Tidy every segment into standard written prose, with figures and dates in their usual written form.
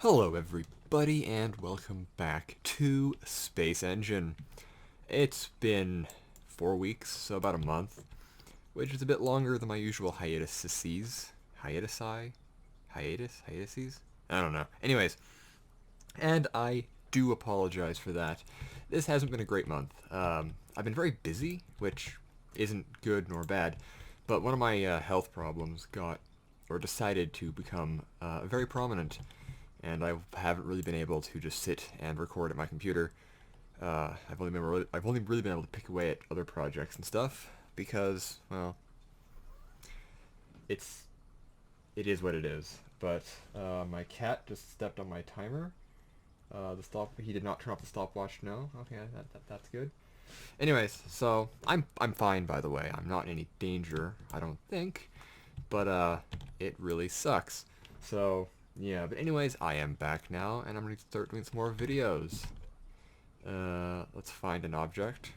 Hello everybody and welcome back to Space Engine. It's been 4 weeks, so about a month, which is a bit longer than my usual hiatuses. Hiatuses? I don't know. Anyways, and I do apologize for that. This hasn't been a great month. I've been very busy, which isn't good nor bad, but one of my health problems decided to become very prominent, and I haven't really been able to just sit and record at my computer. I've only really been able to pick away at other projects and stuff because, well, it's it is what it is. But my cat just stepped on my timer. He did not turn off the stopwatch. No, okay, that's good. Anyways, so I'm fine, by the way. I'm not in any danger, I don't think. But it really sucks. So yeah, but anyways, I am back now, and I'm gonna start doing some more videos. Let's find an object.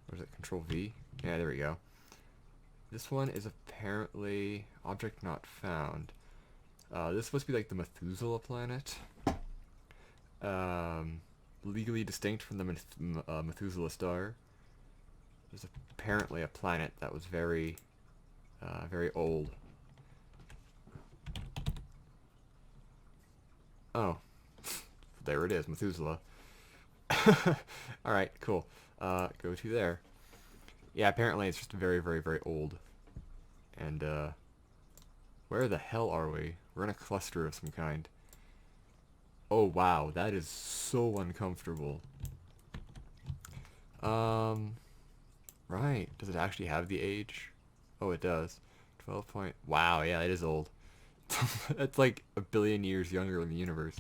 Where's it? Control V? Yeah, there we go. This one is apparently object not found. This is supposed to be like the Methuselah planet. Legally distinct from the Methuselah star. There's apparently a planet that was very old. Oh, there it is, Methuselah. Alright, cool. Go to there. Yeah, apparently it's just very old. And, where the hell are we? We're in a cluster of some kind. Oh, wow, that is so uncomfortable. Right. Does it actually have the age? Oh, it does. 12 point... Wow, yeah, it is old. It's like a billion years younger than the universe.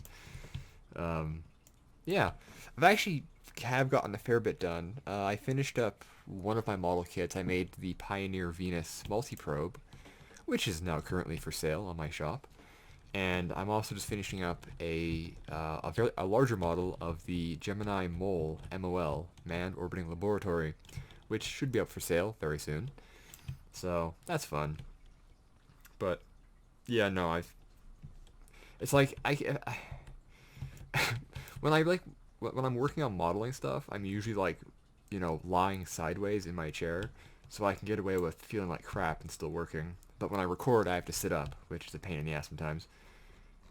Yeah. I've actually have gotten a fair bit done. I finished up one of my model kits. I made the Pioneer Venus multi-probe, which is now currently for sale on my shop. And I'm also just finishing up a larger model of the Gemini Mole MOL, Manned Orbiting Laboratory, which should be up for sale very soon. So that's fun. But yeah, no, it's like when when I'm working on modeling stuff, I'm usually like, lying sideways in my chair, so I can get away with feeling like crap and still working. But when I record, I have to sit up, which is a pain in the ass sometimes.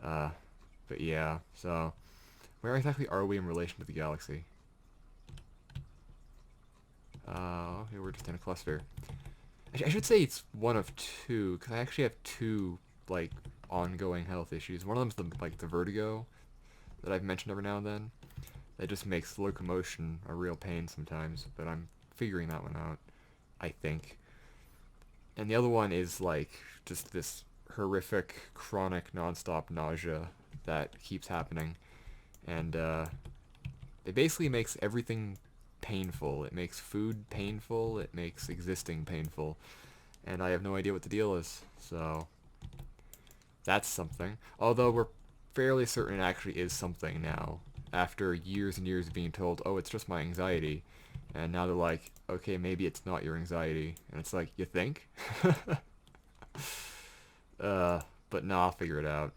Uh, but yeah, so where exactly are we in relation to the galaxy? Okay, we're just in a cluster. I should say it's one of two, because I actually have two, like, ongoing health issues. One of them's the vertigo that I've mentioned every now and then. That just makes locomotion a real pain sometimes, but I'm figuring that one out, I think. And the other one is, like, just this horrific, chronic, nonstop nausea that keeps happening. And, it basically makes everything painful. It makes food painful, it makes existing painful. And I have no idea what the deal is, so that's something. Although we're fairly certain it actually is something now, after years and years of being told, oh, it's just my anxiety. And now they're like, okay, maybe it's not your anxiety. And it's like, you think? But no, I'll figure it out.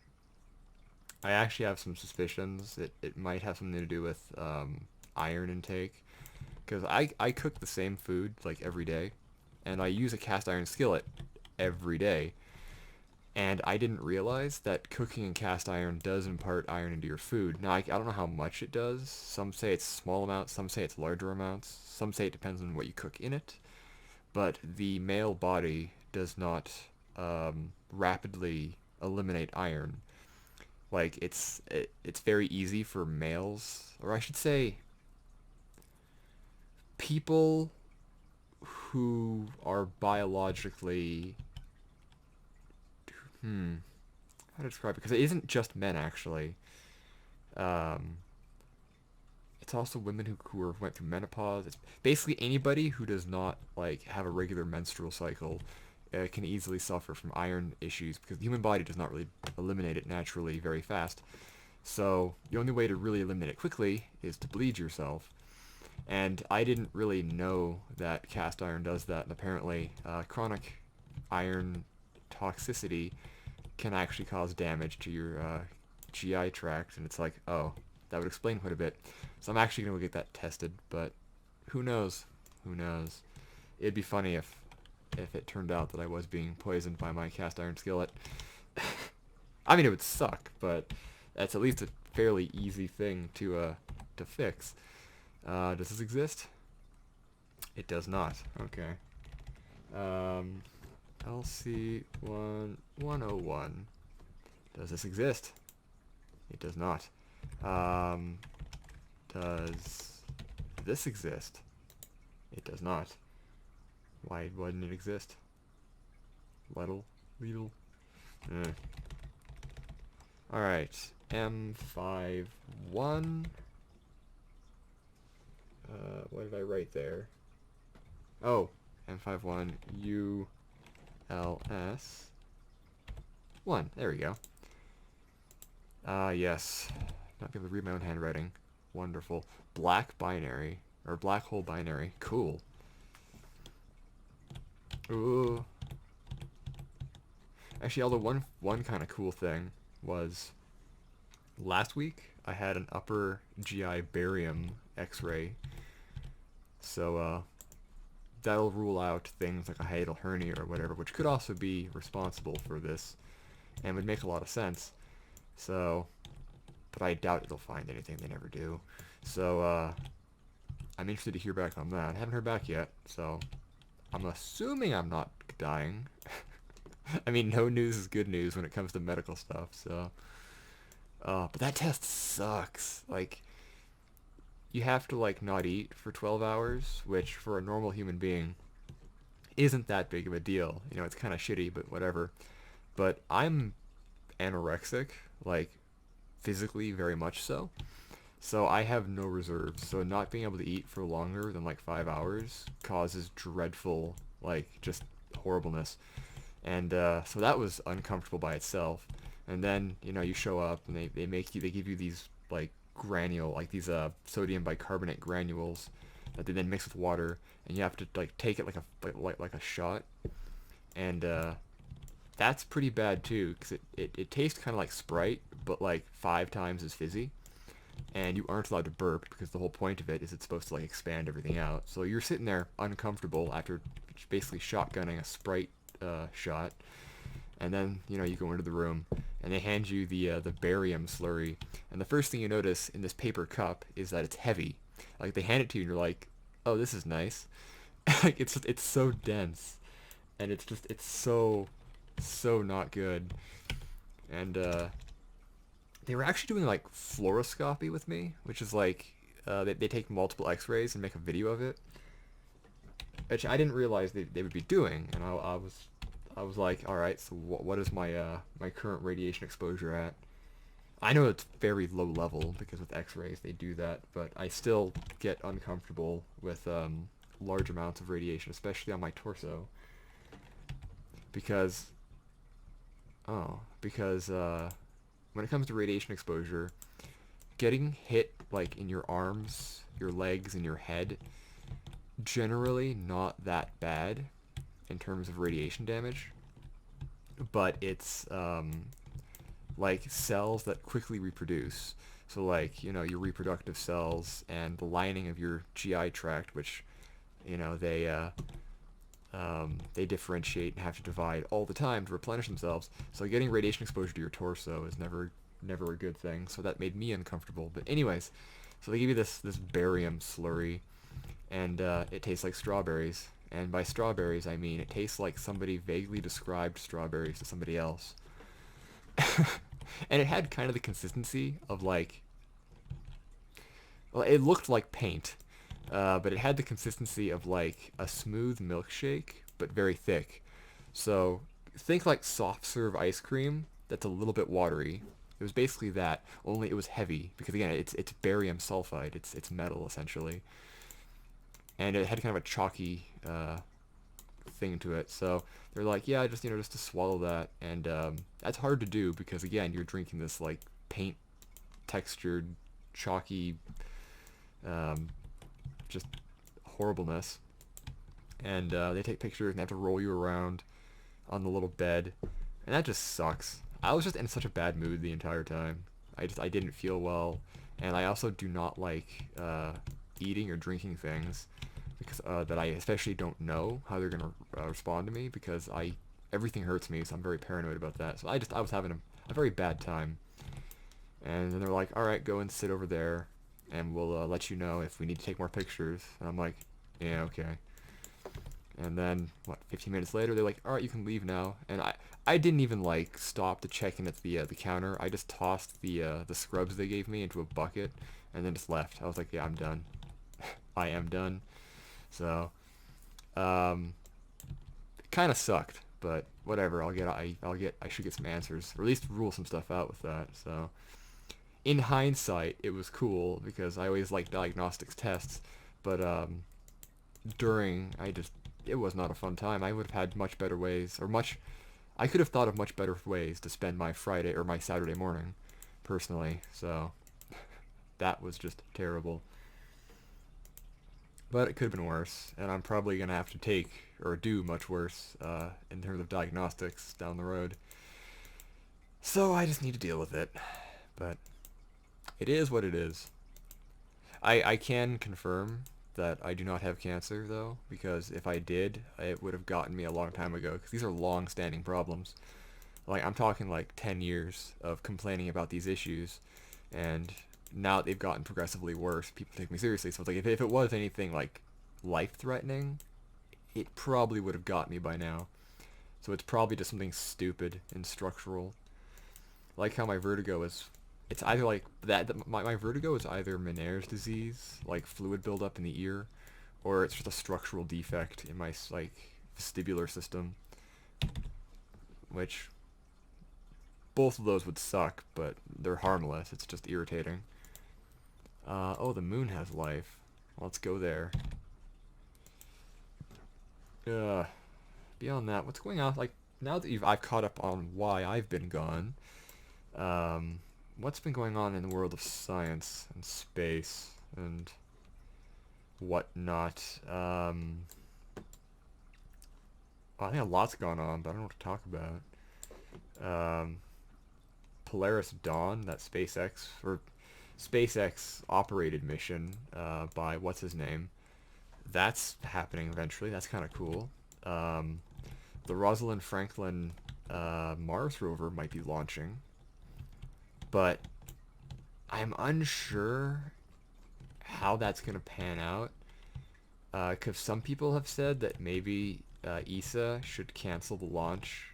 I actually have some suspicions. It might have something to do with iron intake. Because I cook the same food, like, every day. And I use a cast iron skillet every day. And I didn't realize that cooking in cast iron does impart iron into your food. Now, I don't know how much it does. Some say it's small amounts, some say it's larger amounts, some say it depends on what you cook in it. But the male body does not rapidly eliminate iron. Like, it's very easy for males, or I should say, people who are biologically how to describe it, because it isn't just men actually. Um, it's also women who went through menopause. It's basically anybody who does not like have a regular menstrual cycle can easily suffer from iron issues because the human body does not really eliminate it naturally very fast. So the only way to really eliminate it quickly is to bleed yourself. And I didn't really know that cast iron does that, and apparently chronic iron toxicity can actually cause damage to your GI tract, and it's like, oh, that would explain quite a bit. So I'm actually gonna go get that tested, but who knows? Who knows? It'd be funny if it turned out that I was being poisoned by my cast iron skillet. I mean, it would suck, but that's at least a fairly easy thing to fix. Does this exist? It does not. Okay. LC 101. Does this exist? It does not. Does this exist? It does not. Why wouldn't it exist? Lidl? Alright, M51. What did I write there? Oh, M51 ULS 1. There we go. Yes. Not be able to read my own handwriting. Wonderful. Black binary. Or black hole binary. Cool. Ooh. Actually, although one kind of cool thing was last week I had an upper GI barium x-ray. So that'll rule out things like a hiatal hernia or whatever, which could also be responsible for this and would make a lot of sense. So, but I doubt it'll find anything. They never do. So I'm interested to hear back on that. I haven't heard back yet, so I'm assuming I'm not dying. I mean, no news is good news when it comes to medical stuff, so. But that test sucks. Like, you have to, like, not eat for 12 hours, which for a normal human being isn't that big of a deal. You know, it's kind of shitty, but whatever. But I'm anorexic, like, physically very much so. So I have no reserves. So not being able to eat for longer than, like, 5 hours causes dreadful, like, just horribleness. And so that was uncomfortable by itself. And then, you know, you show up and they give you these like these sodium bicarbonate granules that they then mix with water, and you have to like take it like a shot. And that's pretty bad too, because it tastes kind of like Sprite, but like 5 times as fizzy. And you aren't allowed to burp because the whole point of it is it's supposed to like expand everything out. So you're sitting there uncomfortable after basically shotgunning a Sprite shot, and then you know you go into the room and they hand you the barium slurry, and the first thing you notice in this paper cup is that it's heavy. Like they hand it to you and you're like, oh, this is nice. Like it's so dense, and it's so not good. And they were actually doing like fluoroscopy with me, which is like they take multiple X-rays and make a video of it, which I didn't realize they would be doing. And I was like, all right, so what is my my current radiation exposure at? I know it's very low level because with X-rays they do that, but I still get uncomfortable with large amounts of radiation, especially on my torso, because when it comes to radiation exposure, getting hit like in your arms, your legs, and your head, generally not that bad in terms of radiation damage, but it's like cells that quickly reproduce. So like, you know, your reproductive cells and the lining of your GI tract, which, you know, they differentiate and have to divide all the time to replenish themselves. So getting radiation exposure to your torso is never a good thing. So that made me uncomfortable. But anyways, so they give you this barium slurry, and it tastes like strawberries. And by strawberries, I mean it tastes like somebody vaguely described strawberries to somebody else. And it had kind of the consistency of like, well, it looked like paint, but it had the consistency of like a smooth milkshake, but very thick. So think like soft serve ice cream that's a little bit watery. It was basically that, only it was heavy because again, it's barium sulfide. It's metal essentially, and it had kind of a chalky thing to it. So they're like, yeah, just to swallow that, and that's hard to do because again, you're drinking this like paint textured, chalky, just horribleness. And they take pictures and they have to roll you around on the little bed, and that just sucks. I was just in such a bad mood the entire time. I didn't feel well, and I also do not like eating or drinking things because that I especially don't know how they're gonna respond to me because I everything hurts me, so I'm very paranoid about that. So I was having a very bad time, and then they're like, all right, go and sit over there, and we'll let you know if we need to take more pictures. And I'm like, yeah, okay. And then what? 15 minutes later, they're like, all right, you can leave now. And I didn't even like stop to check in at the counter. I just tossed the scrubs they gave me into a bucket, and then just left. I was like, yeah, I'm done. I am done. So, it kind of sucked, but whatever. I should get some answers, or at least rule some stuff out with that. So, in hindsight, it was cool because I always liked diagnostics tests, but during it was not a fun time. I would have had much better ways, or much I could have thought of much better ways to spend my Friday or my Saturday morning, personally. So that was just terrible. But it could have been worse, and I'm probably gonna have to take or do much worse in terms of diagnostics down the road. So I just need to deal with it. But it is what it is. I can confirm that I do not have cancer, though, because if I did, it would have gotten me a long time ago, because these are long-standing problems. Like, I'm talking like 10 years of complaining about these issues, and now they've gotten progressively worse. People take me seriously, so it's like, if it was anything, like, life-threatening, it probably would have got me by now. So it's probably just something stupid and structural. Like how my vertigo is it's either like my vertigo is either Meniere's disease, like fluid buildup in the ear, or it's just a structural defect in my like vestibular system, which both of those would suck, but they're harmless. It's just irritating. Oh, the moon has life. Let's go there. Uh, Beyond that, what's going on? Like now that I've caught up on why I've been gone. Um, what's been going on in the world of science and space and whatnot? Well, I think a lot's gone on, but I don't know what to talk about. Polaris Dawn, that SpaceX operated mission by what's his name. That's happening eventually. That's kind of cool. The Rosalind Franklin Mars rover might be launching, but I'm unsure how that's gonna pan out. Because some people have said that maybe ESA should cancel the launch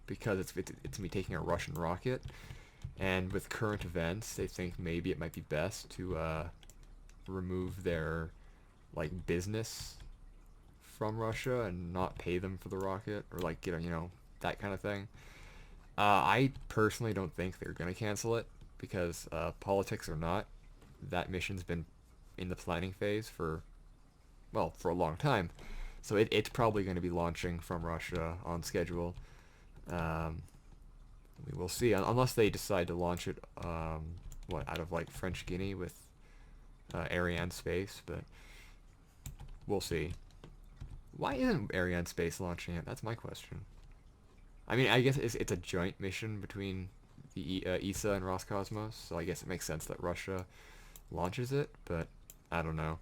because it's me taking a Russian rocket, and with current events, they think maybe it might be best to remove their like business from Russia and not pay them for the rocket or like get a, that kind of thing. I personally don't think they're gonna cancel it because politics or not, that mission's been in the planning phase for a long time. So it's probably going to be launching from Russia on schedule. Um, we will see, unless they decide to launch it, out of like French Guiana with Arianespace, but we'll see. Why isn't Arianespace launching it? That's my question. I mean, I guess it's a joint mission between the ESA and Roscosmos, so I guess it makes sense that Russia launches it, but I don't know.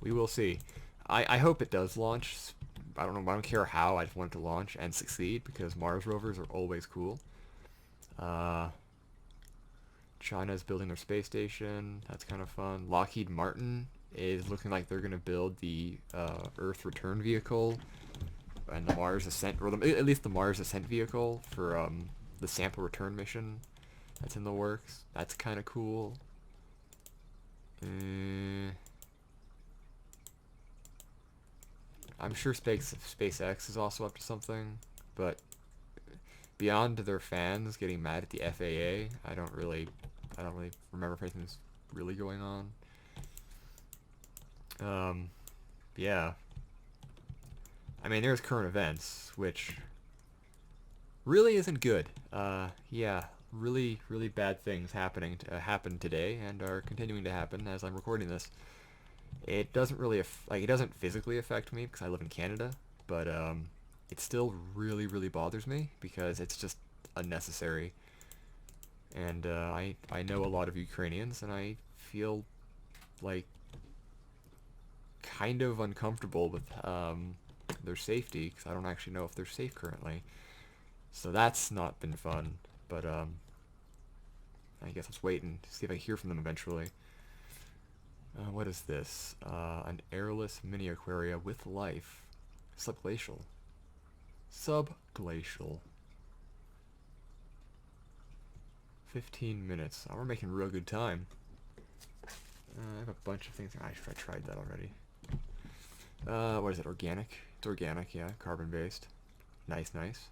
We will see. I hope it does launch. I don't know. I don't care how. I just want it to launch and succeed because Mars rovers are always cool. China's building their space station. That's kind of fun. Lockheed Martin is looking like they're going to build the Earth return vehicle and the Mars ascent, or at least the Mars ascent vehicle for the sample return mission that's in the works. That's kind of cool. I'm sure SpaceX is also up to something, but beyond their fans getting mad at the FAA, I don't really remember if anything's really going on. Yeah. I mean, there's current events, which really isn't good. Yeah, really, really bad things happened today and are continuing to happen as I'm recording this. It doesn't really it doesn't physically affect me because I live in Canada, but it still really, really bothers me because it's just unnecessary. And I know a lot of Ukrainians, and I feel like kind of uncomfortable with their safety because I don't actually know if they're safe currently. So that's not been fun. But I guess let's wait and see if I hear from them eventually. What is this? An airless mini aquaria with life. Subglacial. Subglacial. 15 minutes. Oh, we're making real good time. I have a bunch of things. I tried that already. What is it? Organic? It's organic, yeah. Carbon-based. Nice, nice.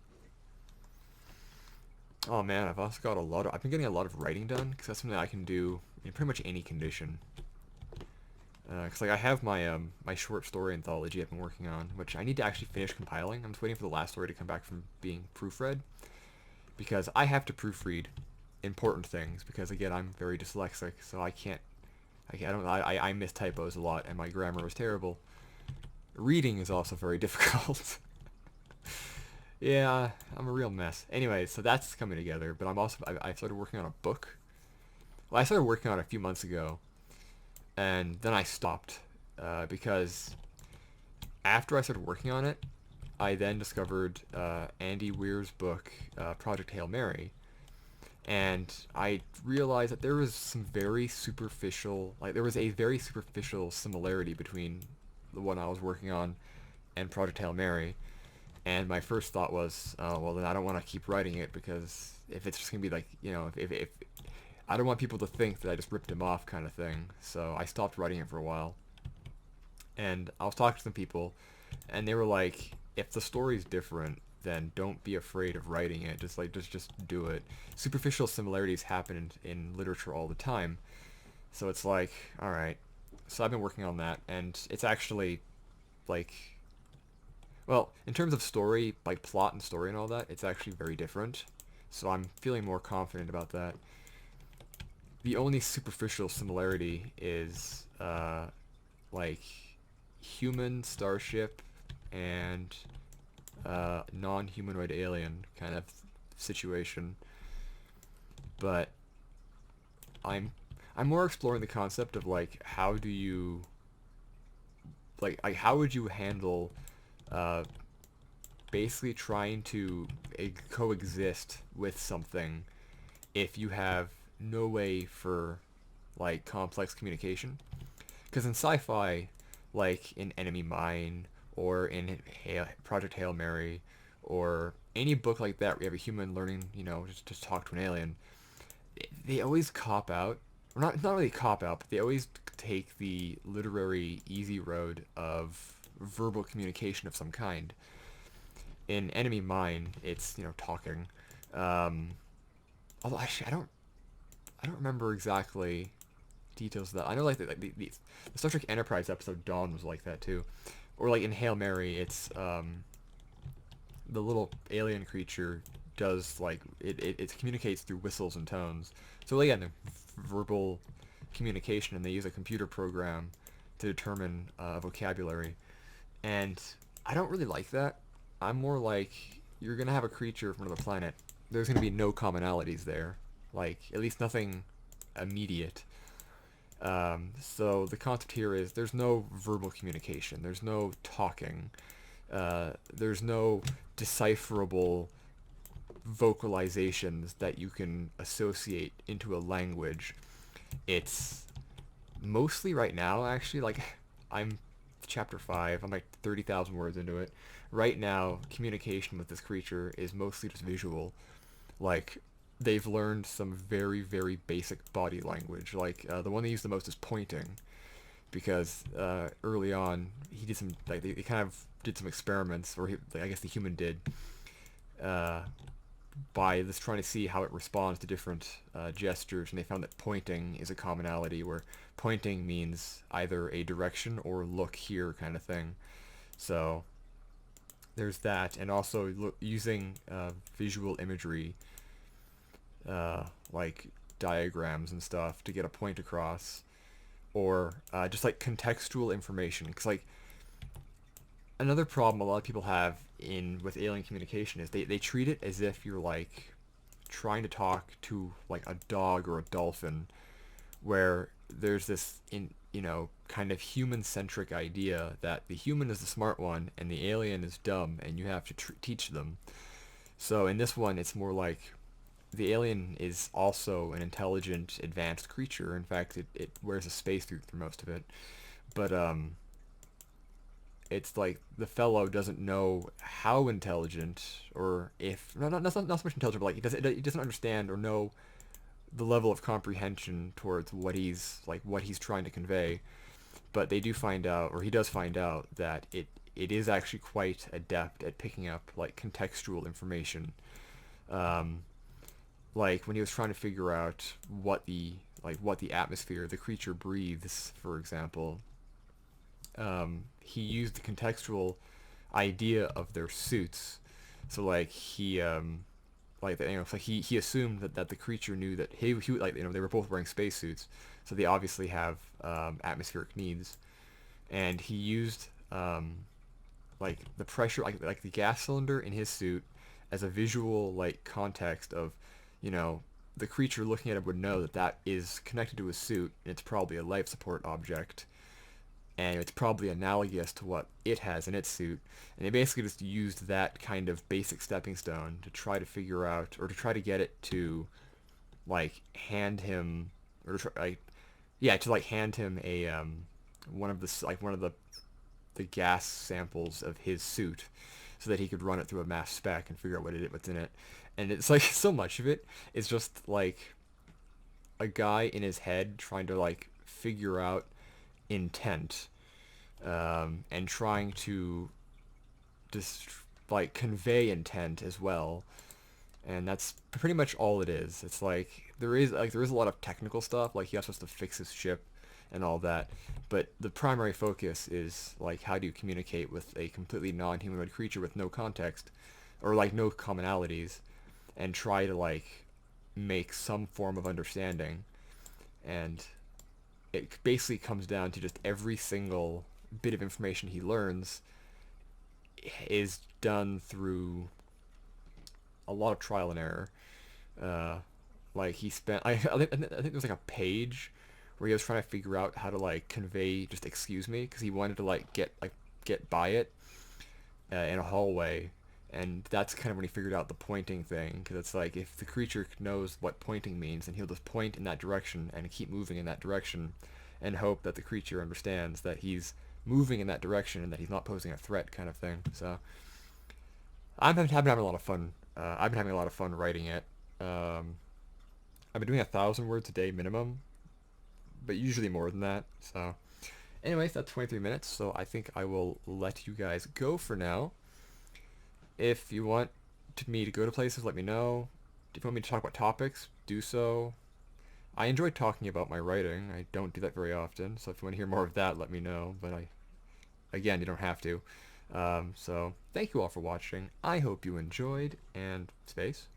Oh man, I've also got I've been getting a lot of writing done because that's something I can do in pretty much any condition. Cause like I have my short story anthology I've been working on, which I need to actually finish compiling. I'm just waiting for the last story to come back from being proofread, because I have to proofread important things because again I'm very dyslexic, so I can't. I miss typos a lot, and my grammar was terrible. Reading is also very difficult. Yeah, I'm a real mess. Anyway, so that's coming together, but I started working on a book. Well, I started working on it a few months ago, and then I stopped because after I started working on it, I then discovered Andy Weir's book, Project Hail Mary, and I realized that there was some very superficial, like there was a very superficial similarity between the one I was working on and Project Hail Mary. And my first thought was, oh, well, then I don't want to keep writing it because if it's just gonna be like, if I don't want people to think that I just ripped him off, kind of thing. So I stopped writing it for a while. And I was talking to some people, and they were like, if the story's different, then don't be afraid of writing it. Just do it. Superficial similarities happen in literature all the time. So it's like, all right. So I've been working on that, and it's actually like, well, in terms of story, like plot and story and all that, it's actually very different. So I'm feeling more confident about that. The only superficial similarity is like human starship and non-humanoid alien kind of situation. But I'm I'm more exploring the concept of like how do you how would you handle uh, basically trying to coexist with something if you have no way for like complex communication. Because in sci-fi, like in Enemy Mine or in Project Hail Mary or any book like that where you have a human learning, just talk to an alien, they always cop out. Or not really cop out, but they always take the literary easy road of verbal communication of some kind. In Enemy Mine, it's talking. Um, Although actually, I don't remember exactly details of that. I know the Star Trek Enterprise episode Dawn was like that too, or like in Hail Mary, it's the little alien creature does it communicates through whistles and tones. So again, verbal communication, and they use a computer program to determine vocabulary. And I don't really like that. I'm more like you're gonna have a creature from another planet. There's gonna be no commonalities there, like at least nothing immediate. So the concept here is there's no verbal communication. There's no talking. There's no decipherable vocalizations that you can associate into a language. It's mostly right now, actually, like I'm chapter 5, I'm like 30,000 words into it. Right now, communication with this creature is mostly just visual. Like, they've learned some very, very basic body language. Like, the one they use the most is pointing, because early on, he did some, like, they kind of did some experiments, or I guess the human did, uh, by just trying to see how it responds to different gestures, and they found that pointing is a commonality, where pointing means either a direction or look here kind of thing. So there's that, and also using visual imagery, like diagrams and stuff, to get a point across, or just like contextual information. Because like another problem a lot of people have in with alien communication is they treat it as if you're like trying to talk to like a dog or a dolphin, where there's this kind of human centric idea that the human is the smart one and the alien is dumb and you have to teach them. So in this one, it's more like the alien is also an intelligent, advanced creature. In fact, it wears a spacesuit through most of it. But it's like the fellow doesn't know how intelligent, or if not so much intelligent, but like he doesn't understand or know the level of comprehension towards what he's trying to convey. But they do find out, or he does find out, that it is actually quite adept at picking up like contextual information. Um, like when he was trying to figure out what the atmosphere the creature breathes, for example, he used the contextual idea of their suits. So like he assumed that the creature knew that he like they were both wearing spacesuits, so they obviously have atmospheric needs, and he used like the pressure like the gas cylinder in his suit as a visual like context of you know the creature looking at it would know that that is connected to his suit and it's probably a life support object, and it's probably analogous to what it has in its suit. And they basically just used that kind of basic stepping stone to try to figure out, or to try to get it to like hand him, or to try, like yeah, to like hand him a one of the gas samples of his suit, so that he could run it through a mass spec and figure out what's in it. And it's like so much of it is just like a guy in his head trying to like figure out intent, and trying to just like convey intent as well. And that's pretty much all it is. It's like there is a lot of technical stuff, like he's supposed to fix his ship and all that, but the primary focus is like how do you communicate with a completely non-humanoid creature with no context, or like no commonalities, and try to like make some form of understanding. And it basically comes down to just every single bit of information he learns is done through a lot of trial and error. Uh, like he spent, I think there was like a page where he was trying to figure out how to like convey just "excuse me" because he wanted to get by it in a hallway, and that's kind of when he figured out the pointing thing, because it's like if the creature knows what pointing means, then he'll just point in that direction and keep moving in that direction, and hope that the creature understands that he's moving in that direction and that he's not posing a threat, kind of thing. So I've been having a lot of fun. I've been having a lot of fun writing it. Um, I've been doing 1,000 words a day minimum, but usually more than that. So, anyways, that's 23 minutes. So I think I will let you guys go for now. If you want me to go to places, let me know. If you want me to talk about topics, do so. I enjoy talking about my writing. I don't do that very often, so if you want to hear more of that, let me know. But again, you don't have to. So thank you all for watching. I hope you enjoyed, and space.